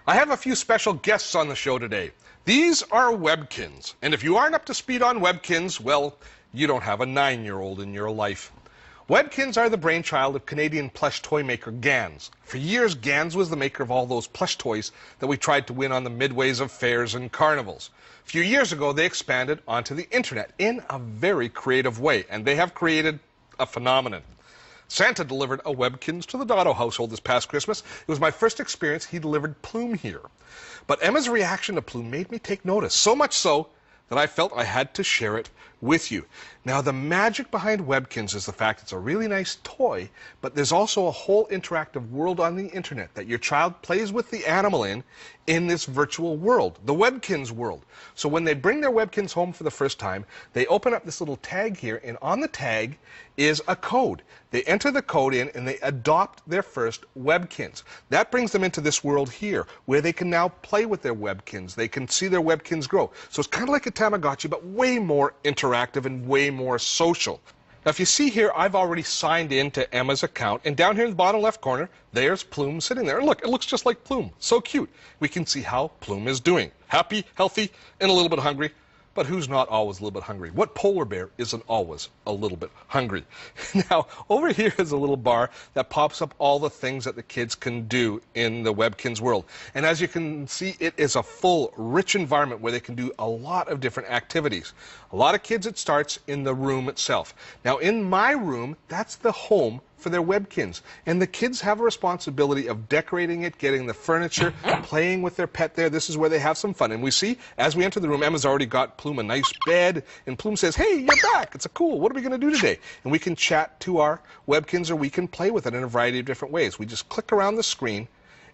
I have a few special guests on the show today. These are Webkinz, and if you aren't up to speed on Webkinz, well, you don't have a 9-year-old in your life. Webkinz are the brainchild of Canadian plush toy maker Gans. For years, Gans was the maker of all those plush toys that we tried to win on the midways of fairs and carnivals. A few years ago, they expanded onto the internet in a very creative way, and they have created a phenomenon. Santa delivered a Webkinz to the Dotto household this past Christmas. It was my first experience he delivered Plume here. But Emma's reaction to Plume made me take notice, so much so that I felt I had to share it with you. Now, the magic behind Webkinz is the fact it's a really nice toy, but there's also a whole interactive world on the internet that your child plays with the animal in this virtual world, the Webkinz world. So when they bring their Webkinz home for the first time, they open up this little tag here, and on the tag is a code. They enter the code in, and they adopt their first Webkinz. That brings them into this world here, where they can now play with their Webkinz. They can see their Webkinz grow. So it's kind of like a Tamagotchi, but way more interactive and way more social. Now, if you see here, I've already signed in to Emma's account, and down here in the bottom left corner, there's Plume sitting there. And look, it looks just like Plume. So cute. We can see how Plume is doing. Happy, healthy, and a little bit hungry. But who's not always a little bit hungry? What polar bear isn't always a little bit hungry? Now, over here is a little bar that pops up all the things that the kids can do in the Webkinz world. And as you can see, it is a full, rich environment where they can do a lot of different activities. A lot of kids, it starts in the room itself. Now, in my room, that's the home for their Webkinz. And the kids have a responsibility of decorating it, getting the furniture, playing with their pet there. This is where they have some fun. And we see, as we enter the room, Emma's already got Plume a nice bed. And Plume says, hey, you're back. It's a cool. What are we going to do today? And we can chat to our Webkinz, or we can play with it in a variety of different ways. We just click around the screen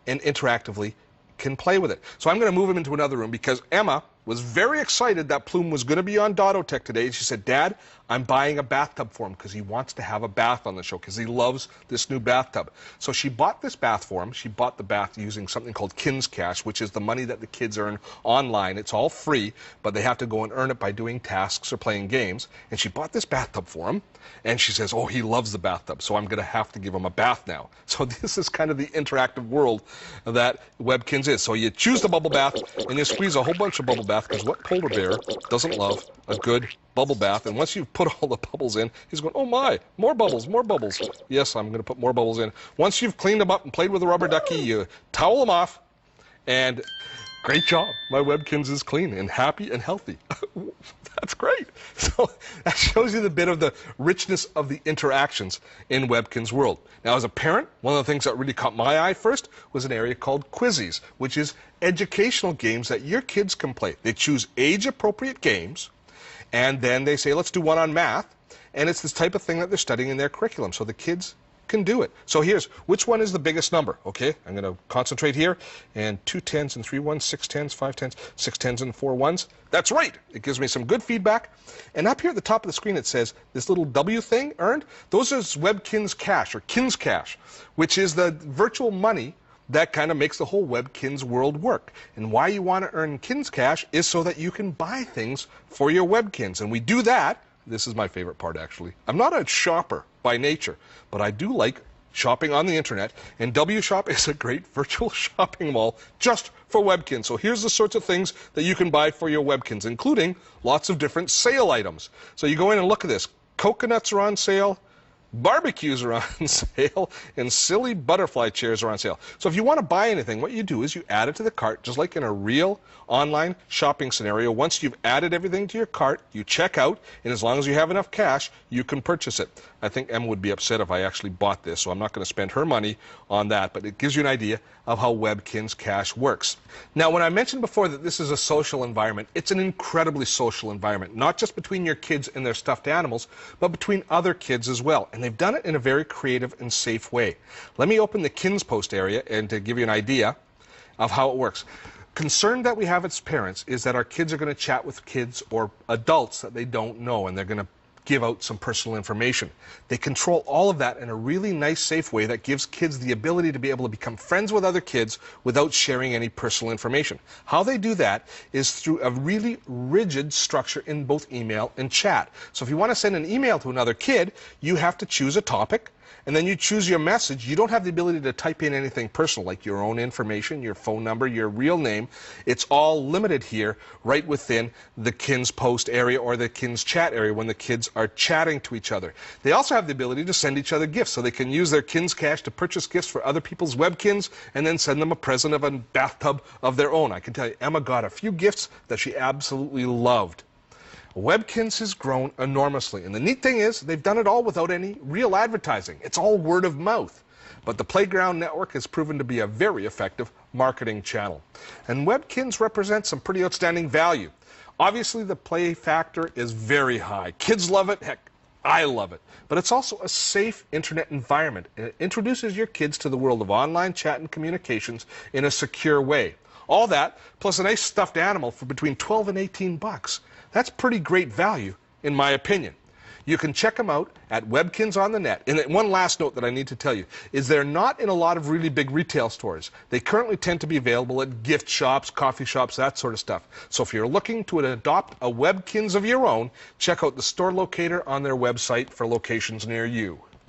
and interactively can play with it. So I'm going to move him into another room because Emma was very excited that Plume was going to be on Dotto Tech today. She said, Dad, I'm buying a bathtub for him because he wants to have a bath on the show because he loves this new bathtub. So she bought this bath for him. She bought the bath using something called Kinz Cash, which is the money that the kids earn online. It's all free, but they have to go and earn it by doing tasks or playing games. And she bought this bathtub for him. And she says, oh, he loves the bathtub, so I'm going to have to give him a bath now. So this is kind of the interactive world that Webkinz is. So you choose the bubble bath, and you squeeze a whole bunch of bubble bath, because what polar bear doesn't love a good bubble bath? And once you've put all the bubbles in, he's going, oh my, more bubbles, more bubbles. Yes, I'm going to put more bubbles in. Once you've cleaned them up and played with the rubber ducky, you towel them off, and great job. My Webkinz is clean and happy and healthy. That's great. So that shows you the bit of the richness of the interactions in Webkinz world. Now, as a parent, one of the things that really caught my eye first was an area called Quizzes, which is educational games that your kids can play. They choose age-appropriate games, and then they say, let's do one on math, and it's this type of thing that they're studying in their curriculum, so the kids can do it. So here's, which one is the biggest number? Okay, I'm going to concentrate here, and 2 10s and 3 1s, 6 10s, 5 10s, 6 10s and 4 1s. That's right. It gives me some good feedback. And up here at the top of the screen it says this little W thing earned. Those are Webkinz Cash, or Kinz Cash, which is the virtual money that kind of makes the whole Webkinz world work. And why you want to earn Kinz Cash is so that you can buy things for your Webkinz. And we do that. This is my favorite part, actually. I'm not a shopper by nature, but I do like shopping on the internet, and WShop is a great virtual shopping mall just for Webkinz. So here's the sorts of things that you can buy for your Webkinz, including lots of different sale items. So you go in and look at this. Coconuts are on sale, barbecues are on sale, and silly butterfly chairs are on sale. So if you want to buy anything, what you do is you add it to the cart, just like in a real online shopping scenario. Once you've added everything to your cart, you check out, and as long as you have enough cash, you can purchase it. I think Emma would be upset if I actually bought this, so I'm not going to spend her money on that, but it gives you an idea of how Webkinz Cash works. Now, when I mentioned before that this is a social environment, it's an incredibly social environment, not just between your kids and their stuffed animals, but between other kids as well. And they've done it in a very creative and safe way. Let me open the Kinz Post area and to give you an idea of how it works. Concern that we have as parents is that our kids are going to chat with kids or adults that they don't know, and they're going to give out some personal information. They control all of that in a really nice, safe way that gives kids the ability to be able to become friends with other kids without sharing any personal information. How they do that is through a really rigid structure in both email and chat. So if you want to send an email to another kid, you have to choose a topic, and then you choose your message, you don't have the ability to type in anything personal, like your own information, your phone number, your real name. It's all limited here right within the Kinz post area or the Kinz chat area when the kids are chatting to each other. They also have the ability to send each other gifts, so they can use their Kinz cash to purchase gifts for other people's Webkinz and then send them a present of a bathtub of their own. I can tell you, Emma got a few gifts that she absolutely loved. Webkinz has grown enormously, and the neat thing is they've done it all without any real advertising. It's all word of mouth. But the Playground Network has proven to be a very effective marketing channel. And Webkinz represents some pretty outstanding value. Obviously, the play factor is very high. Kids love it. Heck, I love it. But it's also a safe internet environment, and it introduces your kids to the world of online chat and communications in a secure way. All that, plus a nice stuffed animal for between 12 and 18 bucks. That's pretty great value, in my opinion. You can check them out at Webkinz on the net. And one last note that I need to tell you is they're not in a lot of really big retail stores. They currently tend to be available at gift shops, coffee shops, that sort of stuff. So if you're looking to adopt a Webkinz of your own, check out the store locator on their website for locations near you.